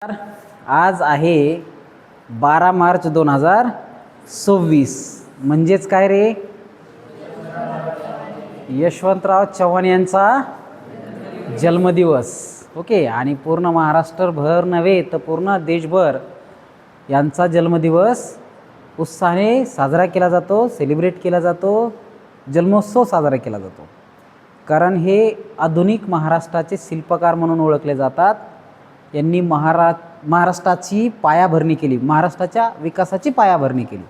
आज आहे 12 मार्च 2026. म्हणजेच काय रे, यशवंतराव चव्हाण यांचा जन्मदिवस. ओके. आणि पूर्ण महाराष्ट्रभर नव्हे तर पूर्ण देशभर यांचा जन्मदिवस उत्साहाने साजरा केला जातो, सेलिब्रेट केला जातो, जन्मोत्सव साजरा केला जातो. कारण हे आधुनिक महाराष्ट्राचे शिल्पकार म्हणून ओळखले जातात. यांनी महाराष्ट्राची पायाभरणी केली, महाराष्ट्राच्या विकासाची पायाभरणी केली.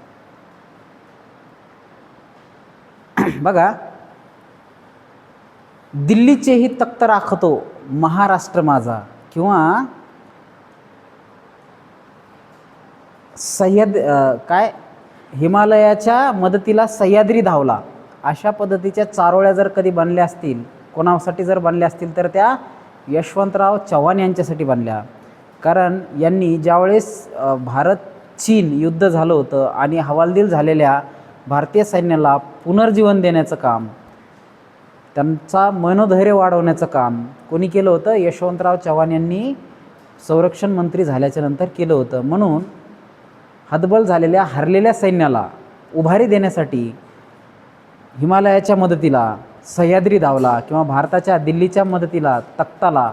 बघा, दिल्लीचेही तख्त राखतो महाराष्ट्र माझा, किंवा हिमालयाच्या मदतीला सह्याद्री धावला, अशा पद्धतीच्या चारोळ्या जर कधी बनल्या असतील, कोणासाठी जर बनल्या असतील तर त्या यशवंतराव चव्हाण यांच्यासाठी बनल्या. कारण यांनी ज्यावेळेस भारत चीन युद्ध झालं होतं आणि हवालदिल झालेल्या भारतीय सैन्याला पुनर्जीवन देण्याचं काम, त्यांचा मनोधैर्य वाढवण्याचं काम कोणी केलं होतं? यशवंतराव चव्हाण यांनी संरक्षण मंत्री झाल्याच्या नंतर केलं होतं. म्हणून हतबल झालेल्या हरलेल्या सैन्याला उभारी देण्यासाठी हिमालयाच्या मदतीला सह्याद्री धावला, किंवा भारताच्या दिल्लीच्या मदतीला तख्ताला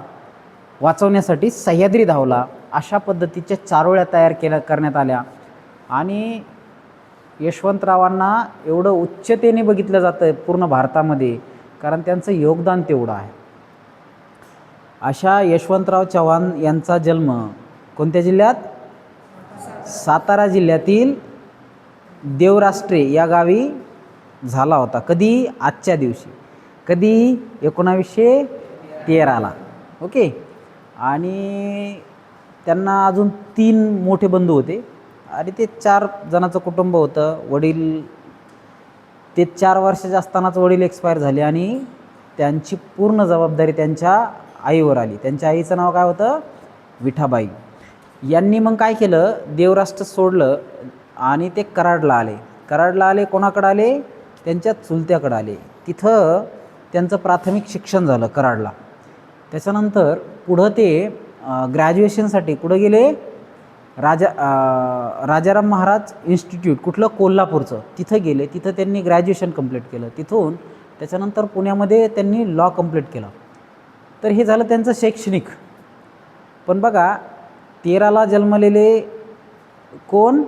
वाचवण्यासाठी सह्याद्री धावला. अशा पद्धतीच्या चारोळ्या तयार करण्यात आल्या. आणि यशवंतरावांना एवढं उच्चतेने बघितलं जातं पूर्ण भारतामध्ये, कारण त्यांचं योगदान तेवढं आहे. अशा यशवंतराव चव्हाण यांचा जन्म कोणत्या जिल्ह्यात? सातारा जिल्ह्यातील देवराष्ट्रे या गावी झाला होता. कधी? आजच्या दिवशी. कधी? 1913ला. ओके. आणि त्यांना अजून 3 मोठे बंधू होते आणि ते 4 जणांचं कुटुंब होतं. वडील ते 4 वर्षाचे असतानाच वडील एक्सपायर झाले आणि त्यांची पूर्ण जबाबदारी त्यांच्या आईवर आली. त्यांच्या आईचं नाव काय होतं? विठाबाई. यांनी मग काय केलं, देवराष्ट्र सोडलं आणि ते कराडला आले. कराडला आले कोणाकडे आले? त्यांच्या चुलत्याकडे आले. तिथं त्यांचं प्राथमिक शिक्षण झालं कराडला. त्याच्यानंतर पुढं ते ग्रॅज्युएशनसाठी कुठं गेले? राजाराम महाराज इन्स्टिट्यूट, कुठलं? कोल्हापूरचं. तिथं गेले. तिथं त्यांनी ग्रॅज्युएशन कंप्लीट केलं. तिथून त्याच्यानंतर पुण्यामध्ये त्यांनी लॉ कंप्लीट केला. तर हे झालं त्यांचं शैक्षणिक. पण बघा, 13ला जन्मलेले कोण?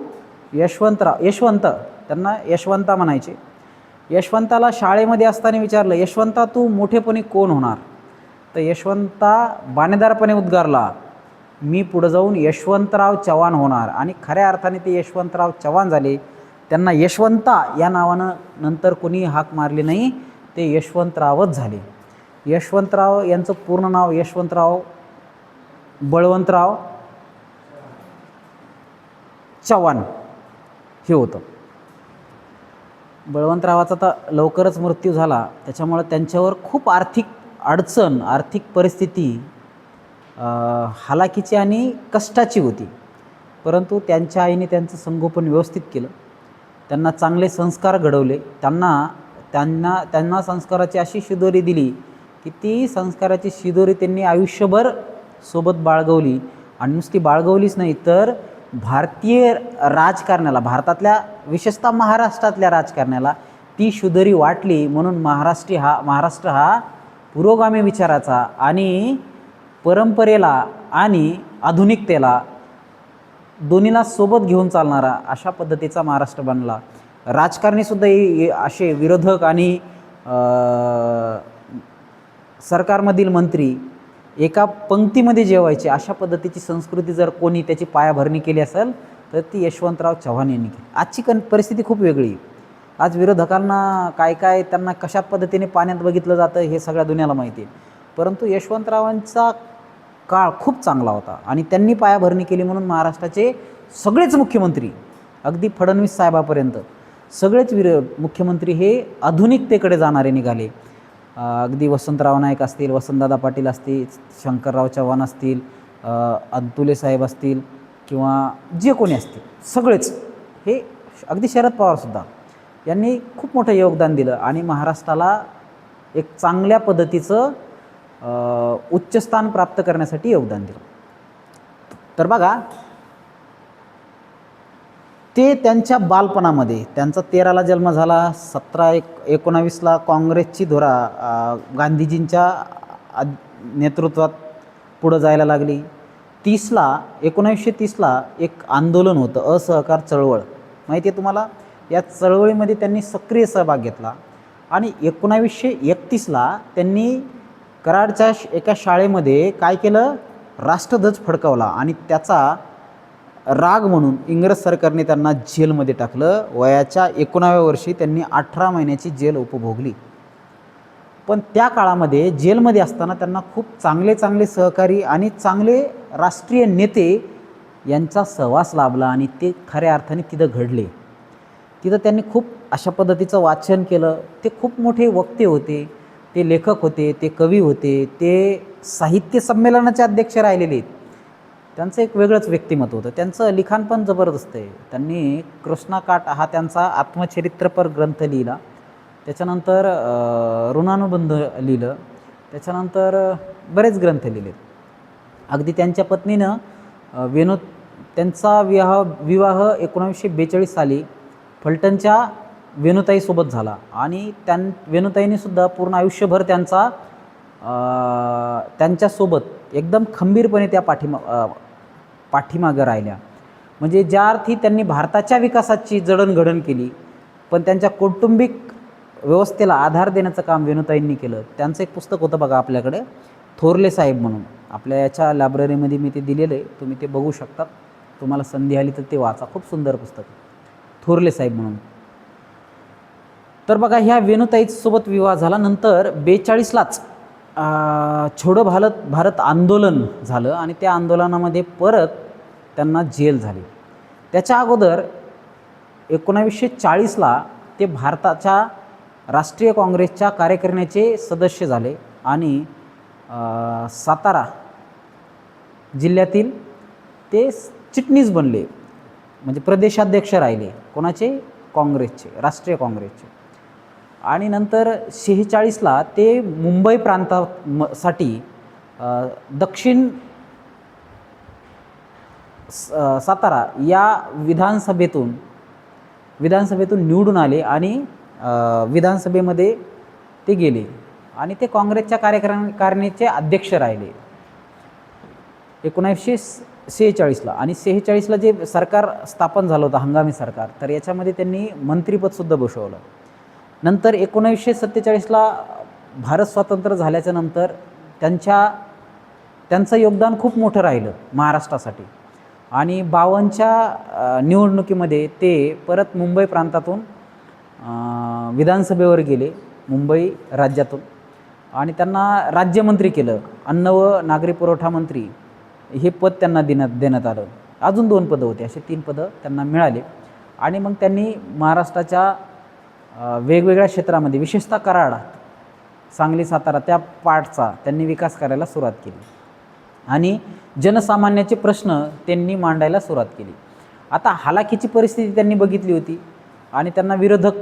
यशवंत. त्यांना यशवंता म्हणायचे. यशवंताला शाळेमध्ये असताना विचारलं, यशवंता तू मोठेपणी कोण होणार? तर यशवंता बाणेदारपणे उद्गारला, मी पुढं जाऊन यशवंतराव चव्हाण होणार. आणि खऱ्या अर्थाने ते यशवंतराव चव्हाण झाले. त्यांना यशवंता या नावानं नंतर कोणी हाक मारली नाही, ते यशवंतरावच झाले. यशवंतराव यांचं पूर्ण नाव यशवंतराव बळवंतराव चव्हाण हे होतं. बळवंतरावाचा तर लवकरच मृत्यू झाला. त्याच्यामुळं त्यांच्यावर खूप आर्थिक अडचण, आर्थिक परिस्थिती हालाकीची आणि कष्टाची होती. परंतु त्यांच्या आईने त्यांचं संगोपन व्यवस्थित केलं. त्यांना चांगले संस्कार घडवले. त्यांना संस्काराची अशी शिदोरी दिली की ती संस्काराची शिदोरी त्यांनी आयुष्यभर सोबत बाळगवली. आणि नुसती बाळगवलीच नाही, तर भारतीय राजकारणाला, भारतातल्या विशेषतः महाराष्ट्रातल्या राजकारणाला ती शिदोरी वाटली. म्हणून महाराष्ट्र हा पुरोगामी विचाराचा आणि परंपरेला आणि आधुनिकतेला दोन्हीला सोबत घेऊन चालणारा अशा पद्धतीचा महाराष्ट्र बनला. राजकारणीसुद्धा असे विरोधक आणि सरकारमधील मंत्री एका पंक्तीमध्ये जेवायचे, अशा पद्धतीची संस्कृती जर कोणी त्याची पायाभरणी केली असेल तर ती यशवंतराव चव्हाण यांनी केली. आजची परिस्थिती खूप वेगळी. आज विरोधकांना काय त्यांना कशा पद्धतीने पाण्यात बघितलं जातं हे सगळ्या दुनियाला माहिती आहे. परंतु यशवंतरावांचा काळ खूप चांगला होता आणि त्यांनी पायाभरणी केली. म्हणून महाराष्ट्राचे सगळेच मुख्यमंत्री, अगदी फडणवीस साहेबापर्यंत सगळेच मुख्यमंत्री हे आधुनिकतेकडे जाणारे निघाले. अगदी वसंतराव नाईक असतील, वसंतदादा पाटील असतील, शंकरराव चव्हाण असतील, अंतुले साहेब असतील, किंवा जे कोणी असतील, सगळेच हे, अगदी शरद पवारसुद्धा यांनी खूप मोठं योगदान दिलं आणि महाराष्ट्राला एक चांगल्या पद्धतीचं उच्च स्थान प्राप्त करण्यासाठी योगदान दिलं. तर बघा, ते त्यांच्या बालपणामध्ये, त्यांचा 13ला जन्म झाला, 19ला काँग्रेसची धुरा गांधीजींच्या नेतृत्वात पुढं जायला लागली. 1930ला एक आंदोलन होतं, असहकार चळवळ, माहिती आहे तुम्हाला. या चळवळीमध्ये त्यांनी सक्रिय सहभाग घेतला आणि 1931ला त्यांनी कराडच्या एका शाळेमध्ये काय केलं, राष्ट्रध्वज फडकवला आणि त्याचा राग म्हणून इंग्रज सरकारने त्यांना जेलमध्ये टाकलं. वयाच्या 19व्या वर्षी त्यांनी 18 महिन्याची जेल उपभोगली. पण त्या काळामध्ये जेलमध्ये असताना त्यांना खूप चांगले चांगले सहकारी आणि चांगले राष्ट्रीय नेते यांचा सहवास लाभला आणि ते खऱ्या अर्थाने तिथं घडले. तिथं त्यांनी खूप अशा पद्धतीचं वाचन केलं. ते खूप मोठे वक्ते होते, ते लेखक होते, ते कवी होते, ते साहित्य संमेलनाचे अध्यक्ष राहिलेले आहेत. त्यांचं एक वेगळंच व्यक्तिमत्व होतं. त्यांचं लिखाण पण जबरदस्त आहे. त्यांनी कृष्णाकाठ हा त्यांचा आत्मचरित्रपर ग्रंथ लिहिला, त्याच्यानंतर ऋणानुबंध लिहिलं, त्याच्यानंतर बरेच ग्रंथ लिहिलेत. अगदी त्यांच्या पत्नीनं त्यांचा विवाह 1942 साली फलटणच्या वेणुताईसोबत झाला आणि वेणुताईंनीसुद्धा पूर्ण आयुष्यभर त्यांच्यासोबत एकदम खंबीरपणे त्या पाठीमागं राहिल्या. म्हणजे ज्या अर्थी त्यांनी भारताच्या विकासाची जडणघडण केली, पण त्यांच्या कौटुंबिक व्यवस्थेला आधार देण्याचं काम वेणुताईंनी केलं. त्यांचं एक पुस्तक होतं बघा आपल्याकडे, थोरले साहेब म्हणून. आपल्या याच्या लायब्ररीमध्ये मी ते दिलेलं आहे, तुम्ही ते बघू शकता. तुम्हाला संधी आली तर ते वाचा, खूप सुंदर पुस्तक, थोरले साहेब म्हणून. तर बघा, ह्या वेणुताईसोबत विवाह झाला. नंतर 42लाच छोडो भारत आंदोलन झालं आणि त्या आंदोलनामध्ये परत त्यांना जेल झाली. त्याच्या अगोदर 1940ला ते भारताच्या राष्ट्रीय काँग्रेसच्या कार्यकारिणीचे सदस्य झाले आणि सातारा जिल्ह्यातील ते चिटणीस बनले, म्हणजे प्रदेशाध्यक्ष राहिले. कोणाचे? काँग्रेसचे, राष्ट्रीय काँग्रेसचे. आणि नंतर 46ला ते मुंबई प्रांतासाठी दक्षिण सातारा या विधानसभेतून निवडून आले आणि विधानसभेमध्ये ते गेले आणि ते काँग्रेसच्या कार्यकारिणीचे अध्यक्ष राहिले 1946ला. आणि 46ला जे सरकार स्थापन झालं होतं, हंगामी सरकार, तर याच्यामध्ये त्यांनी मंत्रिपदसुद्धा भूषवलं. नंतर 1947ला भारत स्वतंत्र झाल्याच्या नंतर त्यांचं योगदान खूप मोठं राहिलं महाराष्ट्रासाठी. आणि 52च्या निवडणुकीमध्ये ते परत मुंबई प्रांतातून विधानसभेवर गेले, मुंबई राज्यातून, आणि त्यांना राज्यमंत्री केलं. अन्न व नागरी पुरवठा मंत्री हे पद त्यांना देण्यात आलं. अजून 2 पदं होते, असे 3 पदं त्यांना मिळाले. आणि मग त्यांनी महाराष्ट्राच्या वेगवेगळ्या क्षेत्रामध्ये, विशेषतः कराड, सांगली, सातारा त्या पार्टचा त्यांनी विकास करायला सुरुवात केली आणि जनसामान्याचे प्रश्न त्यांनी मांडायला सुरुवात केली. आता हालाकीची परिस्थिती त्यांनी बघितली होती आणि त्यांना विरोधक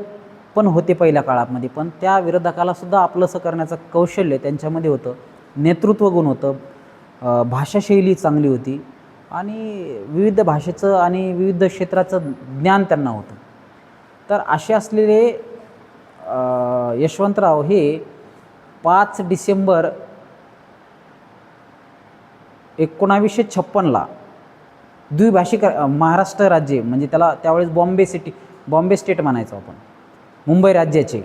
पण होते पहिल्या काळामध्ये, पण त्या विरोधकालासुद्धा आपलंसं करण्याचं कौशल्य त्यांच्यामध्ये होतं, नेतृत्व गुण होतं, भाषाशैली चांगली होती आणि विविध भाषेचं आणि विविध क्षेत्राचं ज्ञान त्यांना होतं. तर असे असलेले यशवंतराव हे 5 डिसेंबर 1956ला द्विभाषिक महाराष्ट्र राज्य, म्हणजे त्याला त्यावेळेस बॉम्बे स्टेट म्हणायचो आपण, मुंबई राज्याचे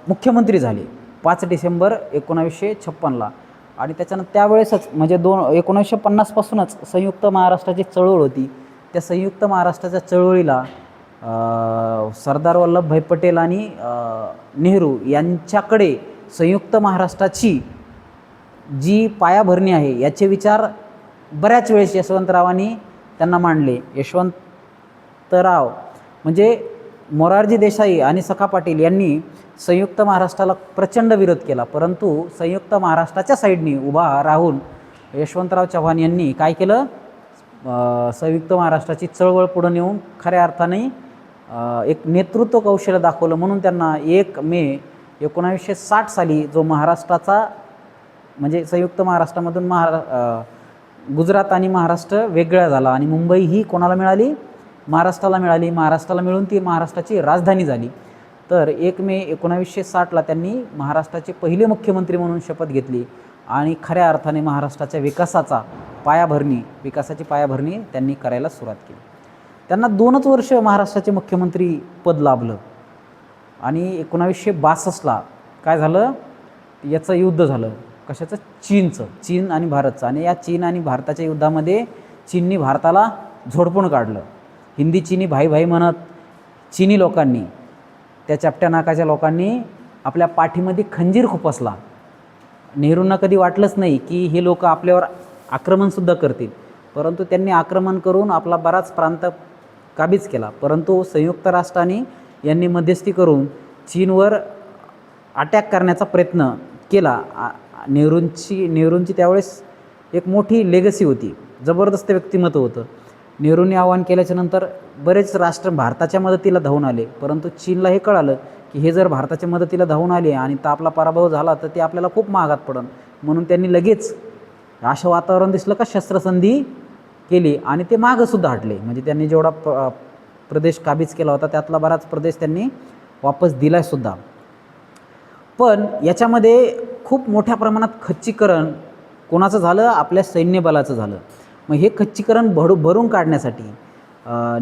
मुख्यमंत्री झाले 5 डिसेंबर 1956ला. आणि त्याच्यानंतर त्यावेळेसच म्हणजे 1950 पासूनच संयुक्त महाराष्ट्राची चळवळ होती. त्या संयुक्त महाराष्ट्राच्या चळवळीला सरदार वल्लभभाई पटेल आणि नेहरू यांच्याकडे संयुक्त महाराष्ट्राची जी पायाभरणी आहे याचे विचार बऱ्याच वेळेस यशवंतरावांनी त्यांना मांडले. यशवंतराव म्हणजे मोरारजी देसाई आणि सखा पाटील यांनी संयुक्त महाराष्ट्राला प्रचंड विरोध केला, परंतु संयुक्त महाराष्ट्राच्या साईडनी उभा राहून यशवंतराव चव्हाण यांनी काय केलं, संयुक्त महाराष्ट्राची चळवळ पुढे नेऊन खऱ्या अर्थाने एक नेतृत्व कौशल्य दाखवलं. म्हणून त्यांना 1 मे 1960 साली जो महाराष्ट्राचा म्हणजे संयुक्त महाराष्ट्रामधून गुजरात आणि महाराष्ट्र वेगळा झाला आणि मुंबई ही कोणाला मिळाली? महाराष्ट्राला मिळाली. महाराष्ट्राला मिळून ती महाराष्ट्राची राजधानी झाली. तर 1 मे 1960ला त्यांनी महाराष्ट्राचे पहिले मुख्यमंत्री म्हणून शपथ घेतली आणि खऱ्या अर्थाने महाराष्ट्राच्या विकासाची पायाभरणी त्यांनी करायला सुरुवात केली. त्यांना 2च वर्ष महाराष्ट्राचे मुख्यमंत्री पद लाभलं आणि 1962ला काय झालं? याचं युद्ध झालं. कशाचं? चीन आणि भारतचं. आणि या चीन आणि भारताच्या युद्धामध्ये चीननी भारताला झोडपून काढलं. हिंदी चीनी भाई भाई म्हणत चीनी लोकांनी, त्या चपट्या नाकाच्या लोकांनी आपल्या पाठीमध्ये खंजीर खुपसला. नेहरूंना कधी वाटलंच नाही की हे लोक आपल्यावर आक्रमणसुद्धा करतील, परंतु त्यांनी आक्रमण करून आपला बराच प्रांत काबीज केला. परंतु संयुक्त राष्ट्रांनी यांनी मध्यस्थी करून चीनवर अटॅक करण्याचा प्रयत्न केला. नेहरूंची त्यावेळेस एक मोठी लेगसी होती, जबरदस्त व्यक्तिमत्व होतं. नेहरूंनी आवाहन केल्याच्यानंतर बरेच राष्ट्र भारताच्या मदतीला धावून आले, परंतु चीनला हे कळालं की हे जर भारताच्या मदतीला धावून आले आणि तर आपला पराभव झाला तर ते आपल्याला खूप महागात पडन. म्हणून त्यांनी लगेच असं वातावरण दिसलं का शस्त्रसंधी केली आणि ते मागंसुद्धा हटले. म्हणजे त्यांनी जेवढा प्रदेश काबीज केला होता त्यातला बराच प्रदेश त्यांनी वापस दिलायसुद्धा. पण याच्यामध्ये खूप मोठ्या प्रमाणात खच्चीकरण कोणाचं झालं? आपल्या सैन्यबलाचं झालं. मग हे खच्चीकरण भरून काढण्यासाठी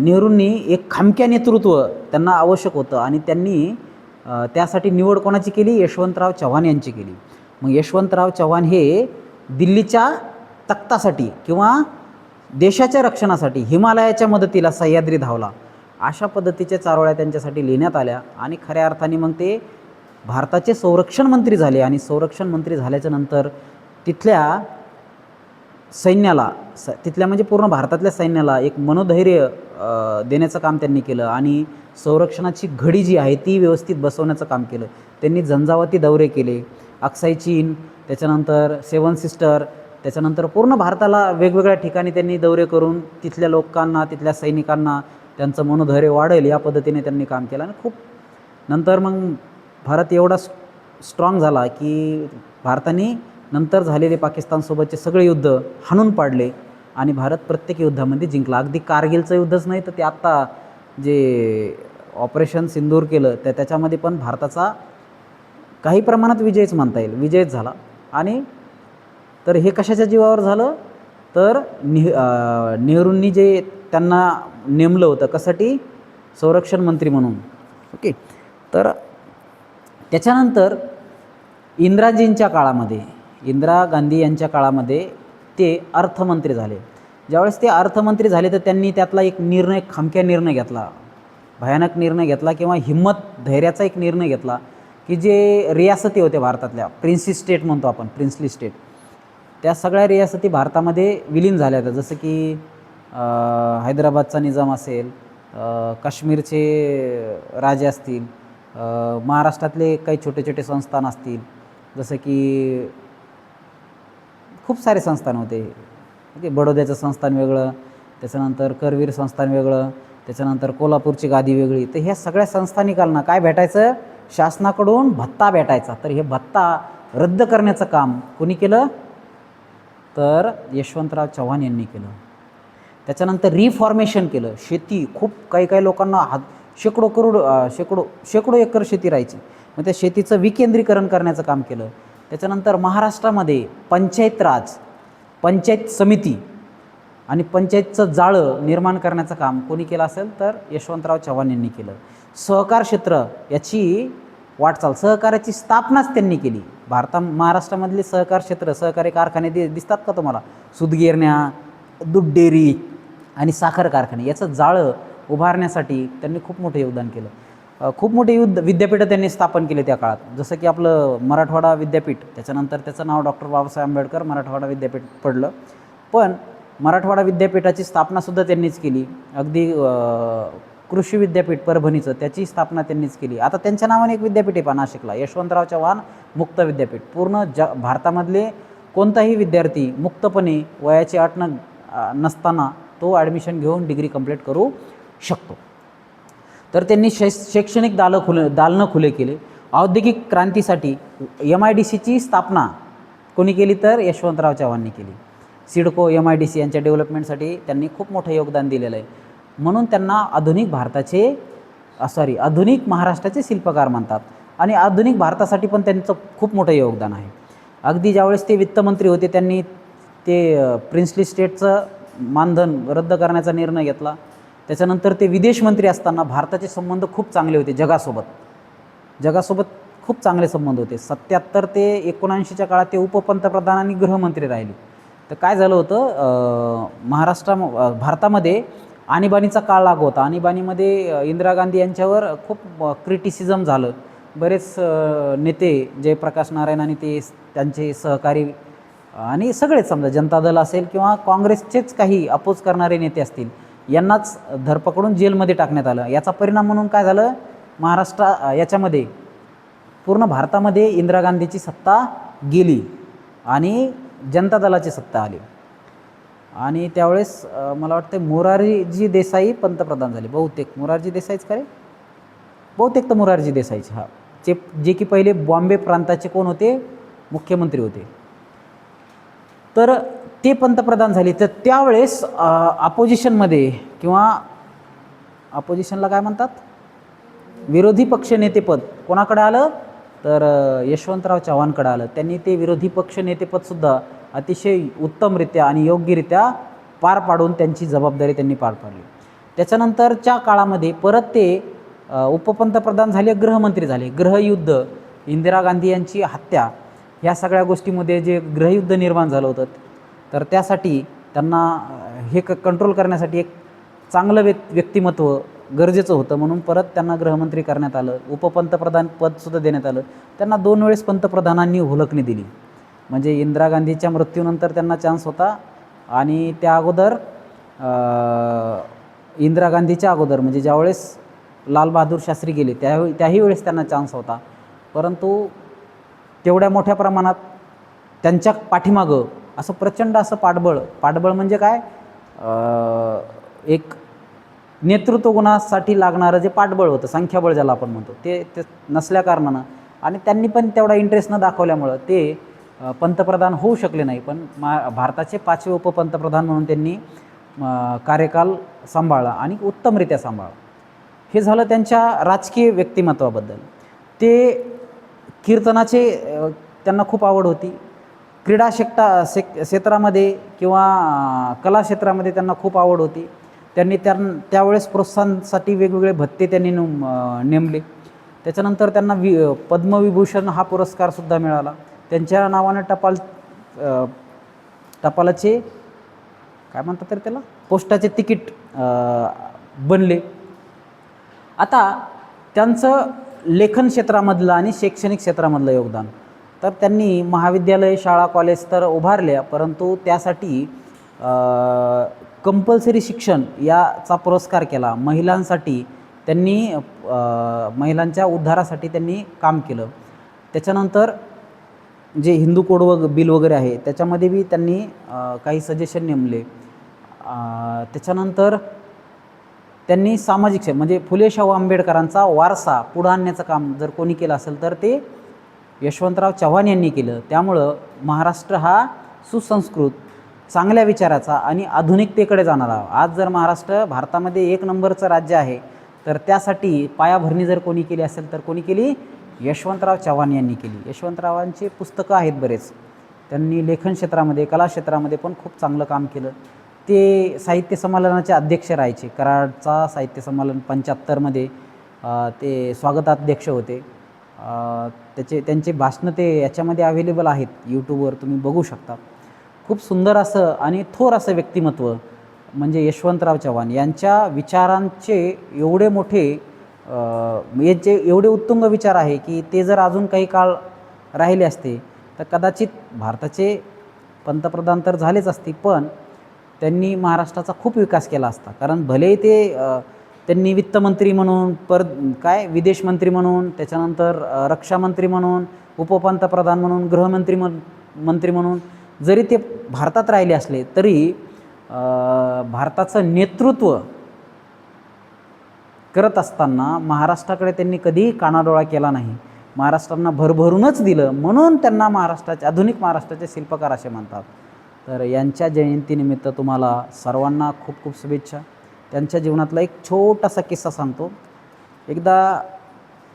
नेहरूंनी एक खामक्या नेतृत्व त्यांना आवश्यक होतं आणि त्यांनी त्यासाठी निवड कोणाची केली? यशवंतराव चव्हाण यांची केली. मग यशवंतराव चव्हाण हे दिल्लीच्या तख्तासाठी किंवा देशाच्या रक्षणासाठी हिमालयाच्या मदतीला सह्याद्री धावला, अशा पद्धतीच्या चारोळ्या त्यांच्यासाठी लिहिण्यात आल्या आणि खऱ्या अर्थाने मग ते भारताचे संरक्षण मंत्री झाले. आणि संरक्षण मंत्री झाल्याच्या नंतर तिथल्या सैन्याला तिथल्या म्हणजे पूर्ण भारतातल्या सैन्याला एक मनोधैर्य देण्याचं काम त्यांनी केलं आणि संरक्षणाची घडी जी आहे ती व्यवस्थित बसवण्याचं काम केलं. त्यांनी झंझावाती दौरे केले, अक्साई चीन, त्याच्यानंतर 7 सिस्टर, त्याच्यानंतर पूर्ण भारताला वेगवेगळ्या ठिकाणी त्यांनी दौरे करून तिथल्या लोकांना, तिथल्या सैनिकांना त्यांचं मनोधैर्य वाढेल या पद्धतीने त्यांनी काम केलं. आणि खूप नंतर मग भारत एवढा स्ट्रॉंग झाला की भारताने नंतर झालेले पाकिस्तानसोबतचे सगळे युद्ध हाणून पाडले आणि भारत प्रत्येक युद्धामध्ये जिंकला. अगदी कारगिलचं युद्धच नाही तर ते आत्ता जे ऑपरेशन सिंदूर केलं त्याच्यामध्ये पण भारताचा काही प्रमाणात विजयच म्हणता येईल, विजयच झाला. आणि तर हे कशाच्या जीवावर झालं? तर नेहरूंनी जे त्यांना नेमलं होतं कशासाठी? संरक्षण मंत्री म्हणून. ओके. तर त्याच्यानंतर इंदिराजींच्या काळामध्ये, इंदिरा गांधी यांच्या काळामध्ये ते अर्थमंत्री झाले. ज्यावेळेस ते अर्थमंत्री झाले तर त्यांनी त्यातला एक निर्णय, खामक्या निर्णय घेतला, भयानक निर्णय घेतला किंवा धैर्याचा एक निर्णय घेतला की जे रियासती होत्या भारतातल्या, प्रिन्सी स्टेट म्हणतो आपण, प्रिन्सली स्टेट, त्या सगळ्या रियासती भारतामध्ये विलीन झाल्या होत्या. जसं की हैदराबादचा निजाम असेल, काश्मीरचे राजे असतील, महाराष्ट्रातले काही छोटे छोटे संस्थान असतील, जसं की खूप सारे संस्थान होते. ओके. बडोद्याचं संस्थान वेगळं, त्याच्यानंतर करवीर संस्थान वेगळं, त्याच्यानंतर कोल्हापूरची गादी वेगळी. तर ह्या सगळ्या संस्थानिकांना काय भेटायचं? शासनाकडून भत्ता भेटायचा. तर हे भत्ता रद्द करण्याचं काम कोणी केलं? तर यशवंतराव चव्हाण यांनी केलं. त्याच्यानंतर रिफॉर्मेशन केलं. शेती खूप काही लोकांना शेकडो एकर शेती राहायची, मग त्या शेतीचं विकेंद्रीकरण करण्याचं काम केलं. त्याच्यानंतर महाराष्ट्रामध्ये पंचायत राज, पंचायत समिती आणि पंचायतचं जाळं निर्माण करण्याचं काम कोणी केलं असेल? तर यशवंतराव चव्हाण यांनी केलं. सहकार क्षेत्र याची वाटचाल, सहकार्याची स्थापनाच त्यांनी केली. महाराष्ट्रामधले सहकार क्षेत्र, सहकारी कारखाने दिसतात का तुम्हाला? सूतगिरण्या, दूध डेअरी आणि साखर कारखाने याचं जाळं उभारण्यासाठी त्यांनी खूप मोठं योगदान केलं. खूप मोठे विद्यापीठं त्यांनी स्थापन केले त्या काळात. जसं की आपलं मराठवाडा विद्यापीठ, त्याच्यानंतर त्याचं नाव डॉक्टर बाबासाहेब आंबेडकर मराठवाडा विद्यापीठ पडलं. पण मराठवाडा विद्यापीठाची स्थापनासुद्धा त्यांनीच केली. अगदी कृषी विद्यापीठ परभणीचं, त्याची स्थापना त्यांनीच केली. आता त्यांच्या नावाने एक विद्यापीठ आहे नाशिकला, यशवंतराव चव्हाण मुक्त विद्यापीठ. पूर्ण भारतामधले कोणताही विद्यार्थी मुक्तपणे वयाची अट नसताना तो ॲडमिशन घेऊन डिग्री कंप्लीट करू शकतो. तर त्यांनी शैक्षणिक दालनं खुले केले. औद्योगिक क्रांतीसाठी MIDCची स्थापना कोणी केली? तर यशवंतराव चव्हाणांनी केली. सिडको, MIDC यांच्या डेव्हलपमेंटसाठी त्यांनी खूप मोठं योगदान दिलेलं आहे. म्हणून त्यांना आधुनिक महाराष्ट्राचे शिल्पकार म्हणतात. आणि आधुनिक भारतासाठी पण त्यांचं खूप मोठं योगदान आहे. अगदी ज्यावेळेस ते वित्तमंत्री होते त्यांनी ते प्रिन्सली स्टेटचं मानधन रद्द करण्याचा निर्णय घेतला. त्याच्यानंतर ते विदेश मंत्री असताना भारताचे संबंध खूप चांगले होते जगासोबत खूप चांगले संबंध होते. 77 ते 79च्या काळात ते उपपंतप्रधान आणि गृहमंत्री राहिले. तर काय झालं होतं, भारतामध्ये आणीबाणीचा काळ लागू होता. आणीबाणीमध्ये इंदिरा गांधी यांच्यावर खूप क्रिटिसिझम झालं. बरेच नेते जयप्रकाश नारायण आणि त्यांचे सहकारी आणि सगळेच समजा जनता दल असेल किंवा काँग्रेसचेच काही अपोज करणारे नेते असतील यांनाच धरपकडून जेलमध्ये टाकण्यात आलं. याचा परिणाम म्हणून काय झालं, याच्यामध्ये पूर्ण भारतामध्ये इंदिरा गांधीची सत्ता गेली आणि जनता दलाची सत्ता आली. आणि त्यावेळेस मला वाटतं मोरारजी देसाई पंतप्रधान झाले. बहुतेक मोरारजी देसाईच खरे, बहुतेक तर मोरारजी देसाईचे. जे की पहिले बॉम्बे प्रांताचे कोण होते, मुख्यमंत्री होते. तर ते पंतप्रधान झाले. तर त्यावेळेस अपोजिशनमध्ये किंवा अपोजिशनला काय म्हणतात, विरोधी पक्षनेतेपद कोणाकडे आलं, तर यशवंतराव चव्हाणकडे आलं. त्यांनी ते विरोधी पक्षनेतेपदसुद्धा अतिशय उत्तमरित्या आणि योग्यरित्या पार पाडून त्यांची जबाबदारी त्यांनी पार पाडली. त्याच्यानंतरच्या काळामध्ये परत ते उपपंतप्रधान झाले, गृहमंत्री झाले. गृहयुद्ध, इंदिरा गांधी यांची हत्या, ह्या सगळ्या गोष्टीमध्ये जे गृहयुद्ध निर्माण झालं होतं, तर त्यासाठी त्यांना हे कंट्रोल करण्यासाठी एक चांगलं व्यक्तिमत्व गरजेचं होतं. म्हणून परत त्यांना गृहमंत्री करण्यात आलं. उपपंतप्रधान पदसुद्धा देण्यात आलं. त्यांना 2 वेळेस पंतप्रधानांनी हुलकणी दिली. म्हणजे इंदिरा गांधीच्या मृत्यूनंतर त्यांना चान्स होता आणि त्या अगोदर इंदिरा गांधीच्या अगोदर म्हणजे ज्यावेळेस लालबहादूर शास्त्री गेले त्याही वेळेस त्यांना चान्स होता. परंतु तेवढ्या मोठ्या प्रमाणात त्यांच्या पाठीमागं असं प्रचंड असं पाठबळ म्हणजे काय, एक नेतृत्व गुणासाठी लागणारं जे पाठबळ होतं, संख्याबळ ज्याला आपण म्हणतो, ते नसल्याकारणानं आणि त्यांनी पण तेवढा इंटरेस्ट न दाखवल्यामुळं ते पंतप्रधान होऊ शकले नाही. पण भारताचे 5वे उपपंतप्रधान म्हणून त्यांनी कार्यकाल सांभाळला आणि उत्तमरित्या सांभाळला. हे झालं त्यांच्या राजकीय व्यक्तिमत्वाबद्दल. ते कीर्तनाचे त्यांना खूप आवड होती. क्रीडा क्षेत्रामध्ये किंवा कला क्षेत्रामध्ये त्यांना खूप आवड होती. त्यांनी त्यावेळेस प्रोत्साहनासाठी वेगवेगळे भत्ते त्यांनी नेमले. त्याच्यानंतर त्यांना पद्मविभूषण हा पुरस्कारसुद्धा मिळाला. त्यांच्या नावानं टपालाचे काय म्हणतात तर त्याला, पोस्टाचे तिकीट बनले. आता त्यांचं लेखन क्षेत्रामधलं आणि शैक्षणिक क्षेत्रामधलं योगदान, तर त्यांनी महाविद्यालय, शाळा, कॉलेज तर उभारल्या, परंतु त्यासाठी कंपल्सरी शिक्षण याचा पुरस्कार केला. महिलांसाठी त्यांनी महिलांच्या उद्धारासाठी त्यांनी काम केलं. त्याच्यानंतर जे हिंदू कोड बिल वगैरे आहे त्याच्यामध्ये बी त्यांनी काही सजेशन नेमले. त्याच्यानंतर त्यांनी सामाजिक म्हणजे फुले शाहू आंबेडकरांचा वारसा पुढं आणण्याचं काम जर कोणी केलं असेल तर ते यशवंतराव चव्हाण यांनी केलं. त्यामुळं महाराष्ट्र हा सुसंस्कृत, चांगल्या विचाराचा आणि आधुनिकतेकडे जाणारा, आज जर महाराष्ट्र भारतामध्ये 1 नंबरचं राज्य आहे, तर त्यासाठी पायाभरणी जर कोणी केली असेल तर कोणी केली, यशवंतराव चव्हाण यांनी केली. यशवंतरावांची पुस्तकं आहेत बरेच. त्यांनी लेखन क्षेत्रामध्ये, कला क्षेत्रामध्ये पण खूप चांगलं काम केलं. ते साहित्य संमेलनाचे अध्यक्ष राहायचे. कराडचा साहित्य संमेलन 75मध्ये ते स्वागताध्यक्ष होते. त्यांचे भाषणं ते याच्यामध्ये अवेलेबल आहेत, यूट्यूबवर तुम्ही बघू शकता. खूप सुंदर असं आणि थोर असं व्यक्तिमत्व म्हणजे यशवंतराव चव्हाण. यांच्या विचारांचे एवढे मोठे याचे एवढे उत्तुंग विचार आहे की ते जर अजून काही काळ राहिले असते तर कदाचित भारताचे पंतप्रधान तर झालेच असते, पण त्यांनी महाराष्ट्राचा खूप विकास केला असता. कारण भले त्यांनी वित्तमंत्री म्हणून, विदेश मंत्री म्हणून, त्याच्यानंतर रक्षामंत्री म्हणून, उपपंतप्रधान म्हणून, गृहमंत्री मंत्री म्हणून जरी ते भारतात राहिले असले तरी भारताचं नेतृत्व करत असताना महाराष्ट्राकडे त्यांनी कधीही कानाडोळा केला नाही. महाराष्ट्रांना भरभरूनच दिलं, म्हणून त्यांना आधुनिक महाराष्ट्राचे शिल्पकार असे म्हणतात. तर यांच्या जयंतीनिमित्त तुम्हाला सर्वांना खूप खूप शुभेच्छा. त्यांच्या जीवनातला एक छोटासा किस्सा सांगतो. एकदा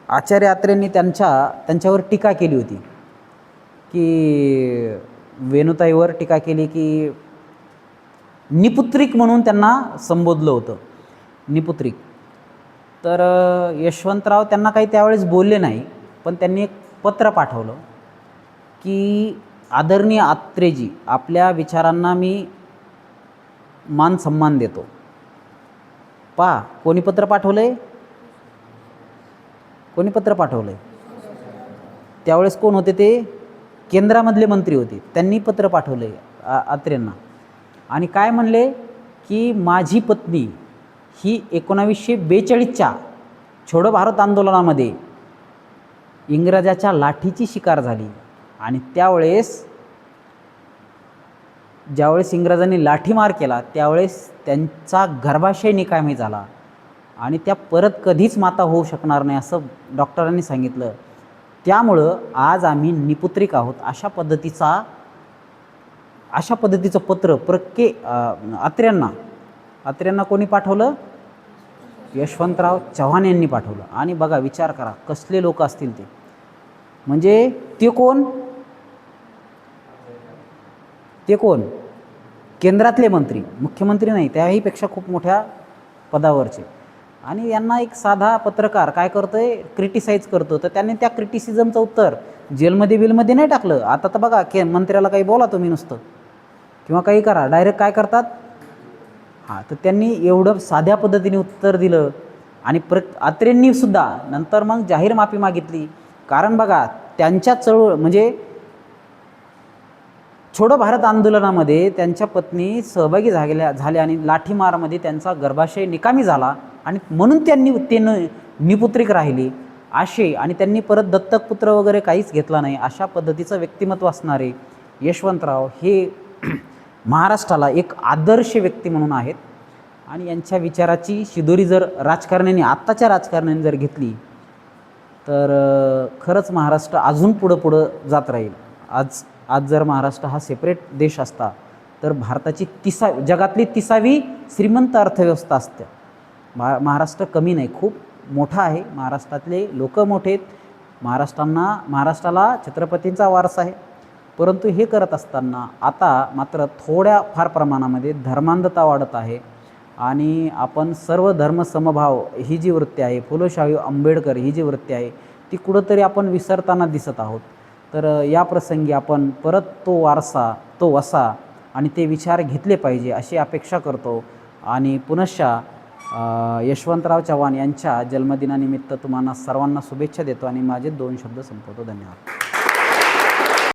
आचार्य अत्रेंनी त्यांच्यावर टीका केली होती, की वेणुताईवर टीका केली की निपुत्रिक म्हणून त्यांना संबोधलं होतं, निपुत्रिक. तर यशवंतराव त्यांना काही त्यावेळेस बोलले नाही, पण त्यांनी एक पत्र पाठवलं की आदरणीय अत्रेजी, आपल्या विचारांना मी मान सन्मान देतो. पहा कोणी पत्र पाठवलं आहे, कोणी पत्र पाठवलं आहे. त्यावेळेस कोण होते ते? केंद्रामधले मंत्री होते. त्यांनी पत्र पाठवलं आहे अत्रेंना आणि काय म्हणले की माझी पत्नी ही 1942च्या छोडो भारत आंदोलनामध्ये इंग्रजाच्या लाठीची शिकार झाली आणि ज्यावेळेस इंग्रजांनी लाठीमार केला त्यावेळेस त्यांचा गर्भाशय निकामी झाला आणि त्या परत कधीच माता होऊ शकणार नाही असं डॉक्टरांनी सांगितलं. त्यामुळं आज आम्ही निपुत्रिक आहोत. अशा पद्धतीचं पत्र अत्र्यांना कोणी पाठवलं? यशवंतराव चव्हाण यांनी पाठवलं. आणि बघा विचार करा कसले लोक असतील ते. म्हणजे ते कोण? केंद्रातले मंत्री, मुख्यमंत्री नाही, त्याहीपेक्षा खूप मोठ्या पदावरचे. आणि यांना एक साधा पत्रकार काय करतोय, क्रिटिसाइज करतो. तर त्याने त्या क्रिटिसिझमचं उत्तर बिलमध्ये नाही टाकलं. आता तर बघा मंत्र्याला काही बोला तुम्ही नुसतं किंवा काही करा, डायरेक्ट काय करतात, तर त्यांनी एवढं साध्या पद्धतीने उत्तर दिलं. आणि अत्रेंनी सुद्धा नंतर मग जाहीर माफी मागितली. कारण बघा त्यांच्या चळवळ म्हणजे छोडो भारत आंदोलनामध्ये त्यांच्या पत्नी सहभागी झाल्या आणि लाठीमारमध्ये त्यांचा गर्भाशय निकामी झाला आणि म्हणून ते निपुत्रिक राहिली असे. आणि त्यांनी परत दत्तक पुत्र वगैरे काहीच घेतला नाही. अशा पद्धतीचं व्यक्तिमत्व असणारे यशवंतराव हे महाराष्ट्राला एक आदर्श व्यक्ती म्हणून आहेत. आणि यांच्या विचाराची शिदोरी जर आत्ताच्या राजकारण्यांनी जर घेतली तर खरंच महाराष्ट्र अजून पुढं जात राहील. आज जर महाराष्ट्र हा सेपरेट देश असता तर भारताची जगातली 30वी श्रीमंत अर्थव्यवस्था असते. महाराष्ट्र कमी नाही, खूप मोठा आहे. महाराष्ट्रातले लोक मोठे आहेत. महाराष्ट्राला छत्रपतींचा वारसा आहे. परंतु हे करत असताना आता मात्र थोड्या फार प्रमाणामध्ये धर्मांधता वाढत आहे. आणि आपण सर्व धर्म समभाव ही जी वृत्ती आहे, फुलशाहू आंबेडकर ही जी वृत्ती आहे, ती कुठंतरी आपण विसरताना दिसत आहोत. तर या प्रसंगी आपण परत तो वारसा, तो वसा आणि ते विचार घेतले पाहिजे अशी अपेक्षा करतो. आणि पुनश्च यशवंतराव चव्हाण यांच्या जन्मदिनानिमित्त तुम्हाला सर्वांना शुभेच्छा देतो आणि माझे 2 शब्द संपवतो. धन्यवाद.